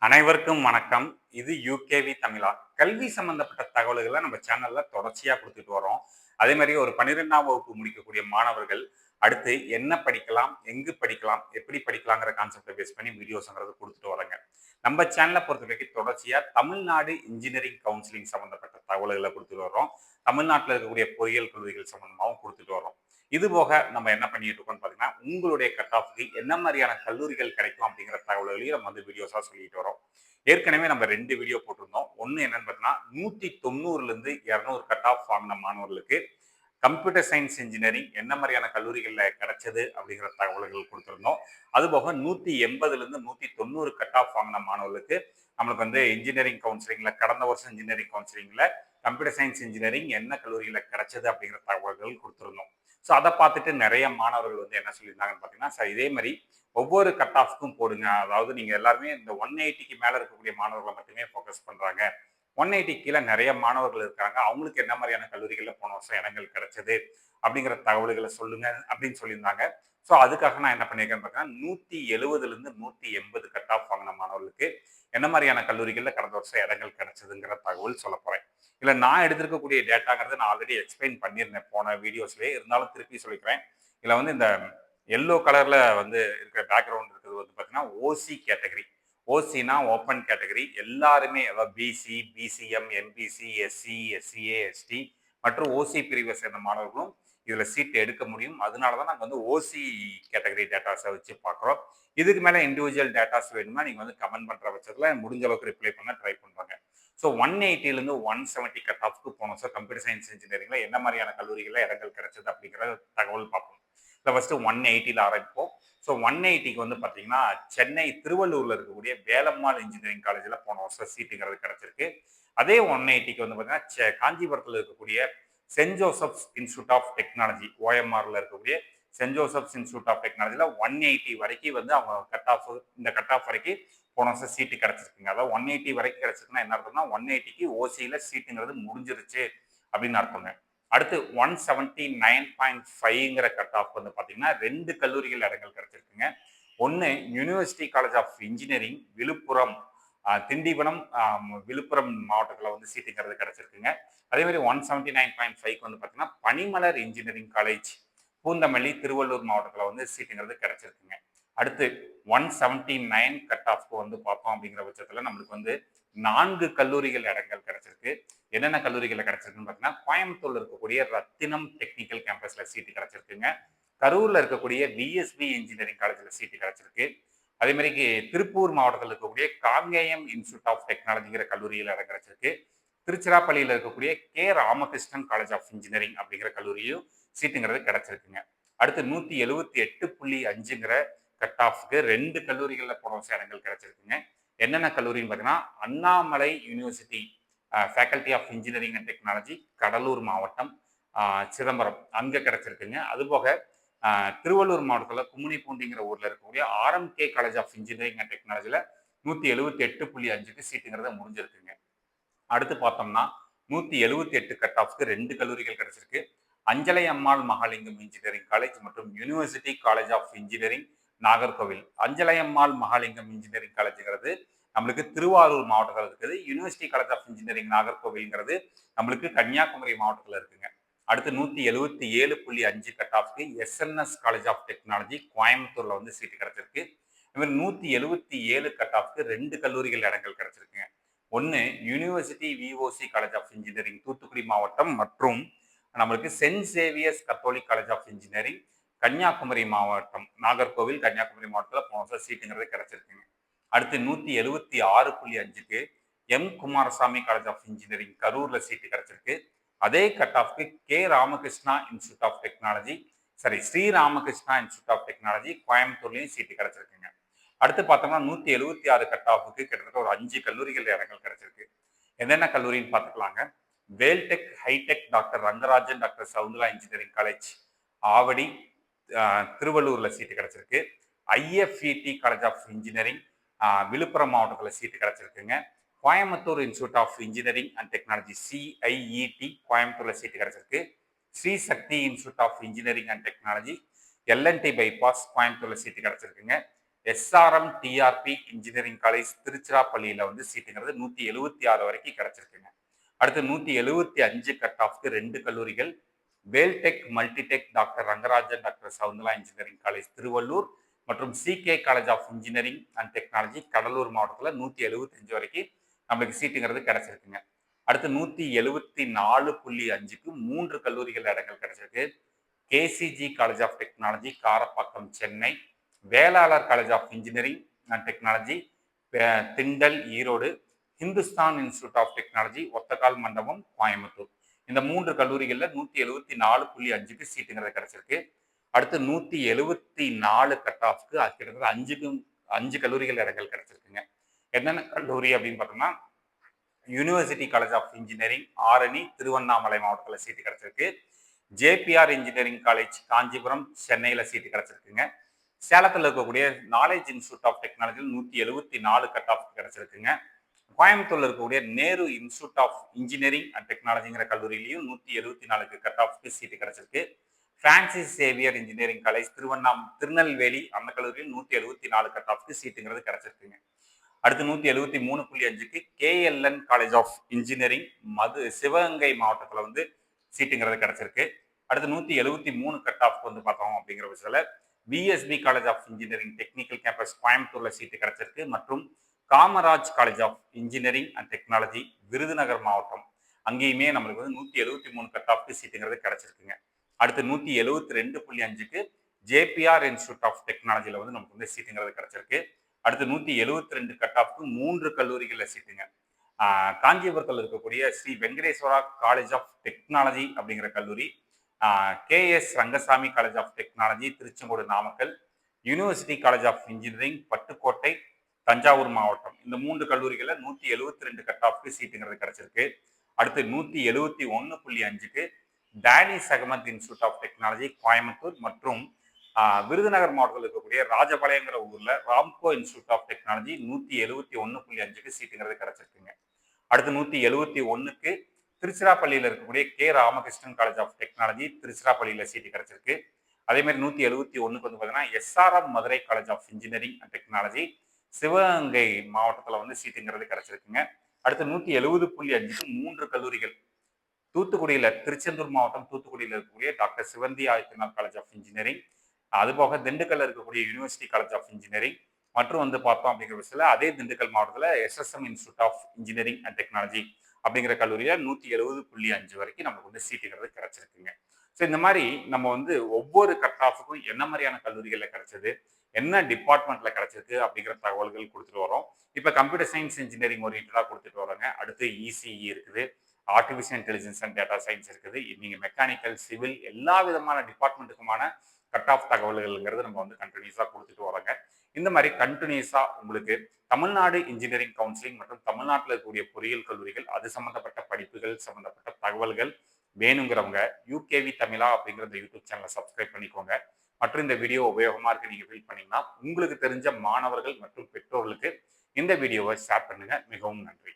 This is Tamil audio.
அனைவருக்கும் வணக்கம். இது யூகேவி தமிழா. கல்வி சம்பந்தப்பட்ட தகவல்கள நம்ம சேனல்ல தொடர்ச்சியா குடுத்துட்டு வரோம். அதே மாரி ஒரு 12ஆம் வகுப்பு முடிக்கக்கூடிய மாணவர்கள், அடுத்து என்ன படிக்கலாம்? எங்கு படிக்கலாம்? எப்படி படிக்கலாங்கிற கான்செப்ட்ட பேஸ் பண்ணி வீடியோஸ்ங்கிறது குடுத்துட்டு வர்றேங்க. நம்ம சேனல பொறுத்தவரைக்கும் தொடர்ச்சியா தமிழ்நாடு இன்ஜினியரிங் கவுன்சிலிங் சம்பந்தப்பட்ட தகவல்கள குடுத்துட்டு வர்றோம். தமிழ்நாட்டுல இருக்கக்கூடிய பொறியியல் கல்லூரிகள் சம்பந்தமாவும் குடுத்துட்டு வர்றோம். இது போக நம்ம என்ன பண்ணிட்டு இருக்கோம்னு பார்த்தீங்கன்னா, உங்களுடைய கட் ஆஃப்க்கு என்ன மாரியான கல்லூரிகள் கிடைக்கும் அப்படிங்கிற தகவல்களையும் நம்ம வந்து வீடியோஸா சொல்லிட்டு வரோம். ஏற்கனவே நம்ம 2 வீடியோ போட்டிருந்தோம். ஒண்ணு என்னன்னு பார்த்தீங்கன்னா, 190லிருந்து 200 கட் ஆஃப் வாங்குன மாணவர்களுக்கு கம்ப்யூட்டர் சயின்ஸ் இன்ஜினியரிங் என்ன மாரியான கல்லூரிகள்ல கிடைச்சது அப்படிங்கிற தகவல்கள் குடுத்திருந்தோம். அதுபோக 180லிருந்து 190 கட் ஆஃப் வாங்குன மாணவர்களுக்கு நம்மளுக்கு வந்து இன்ஜினியரிங் கவுன்சிலிங்ல கடந்த வருஷம் இன்ஜினியரிங் கவுன்சிலிங்ல கம்ப்யூட்டர் சயின்ஸ் இன்ஜினியரிங் என்ன கல்லூரியில கிடைச்சது அப்படிங்கிற தகவல்கள் குடுத்திருந்தோம். ஸோ அதை பார்த்துட்டு நிறைய மாணவர்கள் வந்து என்ன சொல்லியிருந்தாங்கன்னு பார்த்தீங்கன்னா, சார் இதே மாதிரி ஒவ்வொரு கட் ஆஃப்க்கும் போடுங்க. அதாவது நீங்க எல்லாருமே இந்த 180க்கு மேல இருக்கக்கூடிய மாணவர்களை மட்டுமே ஃபோக்கஸ் பண்றாங்க. 180 கீழ நிறைய மாணவர்கள் இருக்காங்க. அவங்களுக்கு என்ன மாதிரியான கல்லூரிகள்ல போன வருஷம் இடங்கள் கிடைச்சது அப்படிங்கிற தகவல்களை சொல்லுங்க அப்படின்னு சொல்லியிருந்தாங்க. ஸோ அதுக்காக நான் என்ன பண்ணியிருக்கேன்னு பார்த்தீங்கன்னா, 170லிருந்து 180 கட் ஆஃப் வாங்கின மாணவர்களுக்கு என்ன மாதிரியான கல்லூரிகள்ல கடந்த வருஷம் இடங்கள் கிடைச்சதுங்கிற தகவல் சொல்ல போறேன். இல்ல நான் எடுத்திருக்கக்கூடிய டேட்டாங்கிறது நான் ஆல்ரெடி எக்ஸ்பிளைன் பண்ணியிருந்தேன் போன வீடியோஸ்லயே. இருந்தாலும் திருப்பி சொல்லிக்கிறேன். இதுல வந்து இந்த எல்லோ கலர்ல வந்து இருக்கிற பேக்ரவுண்ட் இருக்கிறது வந்து பார்த்தீங்கன்னா, ஓசி கேட்டகரி. ஓசினா ஓப்பன் கேட்டகரி. எல்லாருமே அதாவது BC, BCM, MBC, SC, SCA, ST மற்றும் ஓசி பிரிவை சேர்ந்த மாணவர்களும் இதுல சீட் எடுக்க முடியும். அதனால தான் நாங்க வந்து ஓசி கேட்டகரி டேட்டாஸை வச்சு பார்க்குறோம். இதுக்கு மேல இண்டிவிஜுவல் டேட்டாஸ் வேணும்னா நீங்க வந்து கமெண்ட் பண்ற பட்சத்துல முடிஞ்ச அளவுக்கு ரிப்ளை பண்ண ட்ரை பண்றாங்க. ஸோ 180லேருந்து 170 கட் ஆஃப்க்கு போனோம் சார். கம்ப்யூட்டர் சயின்ஸ் இன்ஜினியரிங்ல என்ன மாதிரியான கல்லூரிகளில் இடங்கள் கிடைச்சது அப்படிங்கிற தகவல் பார்ப்போம். இதில் ஃபர்ஸ்ட் 180ல ஆரம்பிப்போம். ஸோ 180க்கு வந்து பார்த்தீங்கன்னா, சென்னை திருவள்ளூர்ல இருக்கக்கூடிய வேலம்மாள் இன்ஜினியரிங் காலேஜில் போன வருஷம் சீட்டுங்கிறது கிடைச்சிருக்கு. அதே 180க்கு வந்து பார்த்தீங்கன்னா, காஞ்சிபுரத்தில் இருக்கக்கூடிய Saint Joseph's institute of technology ஓஎம்ஆர்ல இருக்கக்கூடிய சென்ட் ஜோசப்ஸ் இன்ஸ்டியூட் ஆஃப் டெக்னாலஜில 180 வரைக்கும் வந்து அவங்க கட் ஆஃப் இந்த கட் ஆஃப் வரைக்கும் போன வருஷம் சீட்டு கிடைச்சிருக்குங்க. அதாவது 180 வரைக்கும் கிடைச்சிருக்குன்னா என்ன அர்த்தம்னா 180க்கு ஓசியில சீட்டுங்கிறது முடிஞ்சிருச்சு அப்படின்னு அர்த்தங்க. அடுத்து 179.5ங்கிற கட் ஆஃப் வந்து பார்த்தீங்கன்னா 2 கல்லூரிகள் இடங்கள் கிடைச்சிருக்குங்க. ஒன்று university college of engineering Villupuram, Tindivanam, Villupuram மாவட்டத்தில் வந்து சீட்டுங்கிறது கிடைச்சிருக்குங்க. அதே மாதிரி 179.5க்கு வந்து பார்த்தீங்கன்னா பனிமலர் இன்ஜினியரிங் காலேஜ் பூந்தமல்லி திருவள்ளூர் மாவட்டத்தில் வந்து சீட்டுங்கிறது கிடைச்சிருக்குங்க. அடுத்து 179 கட் ஆஃப்க்கு வந்து பார்த்தோம் அப்படிங்கிற பட்சத்தில் நம்மளுக்கு வந்து 4 கல்லூரிகள் இடங்கள் கிடைச்சிருக்கு. என்னென்ன கல்லூரிகள் கிடைச்சிருக்குன்னு பார்த்தீங்கன்னா, கோயம்புத்தூர்ல இருக்கக்கூடிய ரத்தினம் டெக்னிக்கல் கேம்பஸ்ல சீட்டு கிடைச்சிருக்குங்க. கரூர்ல இருக்கக்கூடிய விஎஸ்பி இன்ஜினியரிங் காலேஜில் சீட்டு கிடைச்சிருக்கு. அதே மாதிரி திருப்பூர் மாவட்டத்தில் இருக்கக்கூடிய காங்கேயம் இன்ஸ்டியூட் ஆஃப் டெக்னாலஜிங்கிற கல்லூரியில் இடம் கிடைச்சிருக்கு. திருச்சிராப்பள்ளியில் இருக்கக்கூடிய K Ramakrishnan college of engineering அப்படிங்கிற கல்லூரியும் சீட்டுங்கிறது கிடைச்சிருக்குங்க. அடுத்து 178.5ங்கிற கட் ஆஃப்க்கு 2 கல்லூரிகளில் போன வருஷம் இடங்கள் கிடைச்சிருக்குங்க. என்னென்ன கல்லூரின்னு பார்த்தீங்கன்னா, Annamalai university faculty of engineering and technology Cuddalore மாவட்டம், சிதம்பரம் அங்கே கிடைச்சிருக்குங்க. அதுபோக திருவள்ளூர் மாவட்டத்தில் கும்மிடிப்பூண்டிங்கிற ஊரில் இருக்கக்கூடிய RMK college of engineering and டெக்னாலஜியில் 178.5க்கு சீட்டுங்கிறத முடிஞ்சிருக்குங்க. அடுத்து பார்த்தோம்னா 178 கட் ஆஃப்க்கு 2 கல்லூரிகள் கிடைச்சிருக்கு. அஞ்சலை அம்மாள் மகாலிங்கம் இன்ஜினியரிங் காலேஜ் மற்றும் university college of engineering Nagercoil. Anjalai Ammal Mahalingam engineering காலேஜ்ங்கிறது நம்மளுக்கு திருவாரூர் மாவட்டத்தில் இருக்குது. யூனிவர்சிட்டி காலேஜ் ஆஃப் இன்ஜினியரிங் நாகர்கோவில்ங்கிறது நம்மளுக்கு கன்னியாகுமரி மாவட்டத்தில் இருக்குங்க. அடுத்து 177.5 கட் ஆஃப்க்கு எஸ்என்எஸ் காலேஜ் ஆஃப் டெக்னாலஜி கோயம்புத்தூர்ல வந்து சீட்டு கிடைச்சிருக்கு. இது மாதிரி 177 கட் ஆஃப்க்கு 2 கல்லூரிகள் இடங்கள் கிடைச்சிருக்குங்க. ஒன்று university VOC college of engineering Thoothukudi மாவட்டம் மற்றும் நம்மளுக்கு Saint Xavier's Catholic college of engineering Kanyakumari மாவட்டம், நாகர்கோவில் கன்னியாகுமரி மாவட்டத்தில் போன வருஷம் சீட்டுங்கிறது கிடைச்சிருக்குங்க. அடுத்து 176.5க்கு M Kumarasamy college of engineering கரூர்ல சீட்டு கிடைச்சிருக்கு. அதே கட் ஆஃப்க்கு K Ramakrishna institute of technology Sri Ramakrishna institute of technology கோயம்புத்தூர்லையும் சீட்டு கிடைச்சிருக்குங்க. அடுத்து பார்த்தோம்னா 176 கட் ஆஃபுக்கு கிட்டத்தட்ட ஒரு 5 கல்லூரிகள் இடங்கள் கிடைச்சிருக்கு. என்னென்ன கல்லூரின்னு பார்த்துக்கலாங்க. Vel Tech, hi tech, doctor Rangarajan, doctor Saundara engineering college Avadi, திருவள்ளூர்ல சீட்டு கிடைச்சிருக்கு. IFET college of engineering Villupuram மாவட்டத்தில் சீட்டு கிடைச்சிருக்குங்க. Coimbatore institute of engineering and technology CIET கோயம்புத்தூர்ல சீட்டு கிடைச்சிருக்கு. Sri Sakthi institute of engineering and technology L and T bypass கோயம்புத்தூர்ல சீட்டு கிடைச்சிருக்குங்க. எஸ்ஆர்எம் டிஆர்பி இன்ஜினியரிங் காலேஜ் திருச்சிராப்பள்ளியில வந்து சீட்டுங்கிறது 176 வரைக்கும் கிடைச்சிருக்குங்க. அடுத்து 175 கட் ஆஃப்க்கு 2 கல்லூரிகள். Vel Tech multi tech doctor Rangarajan doctor Saundala engineering college Thiruvallur மற்றும் CK college of engineering and technology Cuddalore மாவட்டத்தில் 175 வரைக்கும் நம்மளுக்கு சீட்டுங்கிறது கிடைச்சிருக்குங்க. அடுத்து 174.5க்கு 3 கல்லூரிகள் இடங்கள் கிடைச்சிருக்கு. KCG college of technology Karapakkam Chennai, Velalar college of engineering and technology Thindal Erode, Hindustan institute of technology Othakkal Mandapam Coimbatore. இந்த 3 கல்லூரிகளில் 174.5க்கு சீட்டுங்கிறது கிடைச்சிருக்கு. அடுத்து 174 கட் ஆஃப்க்கு கிட்டத்தட்ட 5 கல்லூரிகள் இடங்கள் கிடைச்சிருக்குங்க. என்னென்ன கல்லூரி அப்படின்னு பார்த்தோம்னா, university college of engineering Arani Tiruvannamalai மாவட்டத்தில் சீட்டு கிடைச்சிருக்கு. ஜேபிஆர் இன்ஜினியரிங் காலேஜ் காஞ்சிபுரம் சென்னையில் சீட்டு கிடைச்சிருக்குங்க. சேலத்தில் இருக்கக்கூடிய நாலேஜ் இன்ஸ்டியூட் ஆஃப் டெக்னாலஜியில் 174 கட் ஆஃப் கிடைச்சிருக்குங்க. கோயம்புத்தூர்ல இருக்கக்கூடிய Nehru institute of engineering and டெக்னாலஜிங்கிற கல்லூரியிலையும் 174 கட் ஆஃப்க்கு சீட்டு கிடைச்சிருக்கு. Francis Xavier engineering college Tirunelveli அந்த கல்லூரியில் 174 கட் ஆஃப்க்கு சீட்டுங்கிறது கிடைச்சிருக்குங்க. அடுத்து 173.5க்கு KLN college of engineering Sivaganga மாவட்டத்தில் வந்து சீட்டுங்கிறது கிடைச்சிருக்கு. அடுத்து 173 கட் ஆஃப் வந்து பார்த்தோம் அப்படிங்கிற விஷயத்துல PSB college of engineering technical campus கோயம்புத்தூர்ல சீட்டு கிடைச்சிருக்கு. மற்றும் Kamaraj college of engineering and technology Virudhunagar மாவட்டம் அங்கேயுமே நம்மளுக்கு வந்து 173 கட் ஆஃப்க்கு சீட்டுங்கிறது கிடைச்சிருக்குங்க. அடுத்து 172.5க்கு ஜேபிஆர் இன்ஸ்டியூட் ஆஃப் டெக்னாலஜியில் வந்து நமக்கு வந்து சீட்டுங்கிறது கிடைச்சிருக்கு. அடுத்து 172 கட் ஆஃப்க்கு 3 கல்லூரிகளில் சீட்டுங்க. காஞ்சிபுரத்தில் இருக்கக்கூடிய Sri Venkateswara college of technology அப்படிங்கிற கல்லூரி, KS Rangasamy college of technology Tiruchengode Namakkal, university college of engineering Pattukkottai Thanjavur மாவட்டம். இந்த 3 கல்லூரிகளில் 172 கட் ஆஃப்க்கு சீட்டுங்கிறது கிடைச்சிருக்கு. அடுத்து 171.5க்கு Dhanish Ahmed institute of technology Coimbatore மற்றும் விருதுநகர் மாவட்டத்தில் இருக்கக்கூடிய ராஜபாளையங்கிற ஊர்ல ராம்கோ இன்ஸ்டியூட் ஆஃப் டெக்னாலஜி 171.5க்கு சீட்டுங்கிறது கிடைச்சிருக்குங்க. அடுத்து 171க்கு திருச்சிராப்பள்ளியில் இருக்கக்கூடிய K Ramakrishnan college of technology திருச்சிராப்பள்ளியில சீட்டு கிடைச்சிருக்கு. அதே மாதிரி 171க்கு வந்து பார்த்தீங்கன்னா SRM Madurai college of engineering and technology Sivaganga மாவட்டத்தில் வந்து சீட்டுங்கிறது கிடைச்சிருக்குங்க. அடுத்து 170.5க்கு 3 கல்லூரிகள் தூத்துக்குடியில் திருச்செந்தூர் மாவட்டம் தூத்துக்குடியில் இருக்கக்கூடிய doctor Sivanthi Adityanath college of engineering, அதுபோக திண்டுக்கல்ல இருக்கக்கூடிய யூனிவர்சிட்டி காலேஜ் ஆஃப் இன்ஜினியரிங் மற்றும் வந்து பார்த்தோம் அப்படிங்கிற விஷயத்தில் அதே திண்டுக்கல் மாவட்டத்தில் SSM institute of engineering and technology அப்படிங்கிற கல்லூரியில் 170.5 வரைக்கும் நமக்கு வந்து சீட்டுங்கிறது கிடைச்சிருக்குங்க. ஸோ இந்த மாதிரி நம்ம வந்து ஒவ்வொரு கட் ஆஃபுக்கும் என்ன மாதிரியான கல்லூரிகளில் கிடைச்சது, என்ன டிபார்ட்மெண்ட்ல கிடைச்சிருக்கு அப்படிங்கிற தகவல்கள் கொடுத்துட்டு வரோம். இப்போ கம்ப்யூட்டர் சயின்ஸ் இன்ஜினியரிங் ஓரியன்டாக கொடுத்துட்டு வரோங்க. அடுத்து இசிஇ இருக்குது, artificial intelligence and data science இருக்குது. நீங்க மெக்கானிக்கல் சிவில் எல்லா விதமான டிபார்ட்மெண்ட்டுக்குமான கட் ஆஃப் தகவல்கள்ங்கிறது நம்ம வந்து கண்டினியூஸாக கொடுத்துட்டு வரோங்க. இந்த மாதிரி கண்டினியூஸாக உங்களுக்கு தமிழ்நாடு இன்ஜினியரிங் கவுன்சிலிங் மற்றும் தமிழ்நாட்டில் இருக்கக்கூடிய பொறியியல் கல்லூரிகள் அது சம்பந்தப்பட்ட படிப்புகள் சம்பந்தப்பட்ட தகவல்கள் வேணுங்கிறவங்க யூகேவி தமிழா அப்படிங்கிற இந்த யூடியூப் சேனலை சப்ஸ்கிரைப் பண்ணிக்கோங்க. மற்றும் இந்த வீடியோ உபயோகமாக இருக்கு நீங்க ஃபீல் பண்ணீங்கன்னா உங்களுக்கு தெரிஞ்ச மாணவர்கள் மற்றும் பெற்றோர்களுக்கு இந்த வீடியோவை ஷேர் பண்ணுங்க. மிகவும் நன்றி.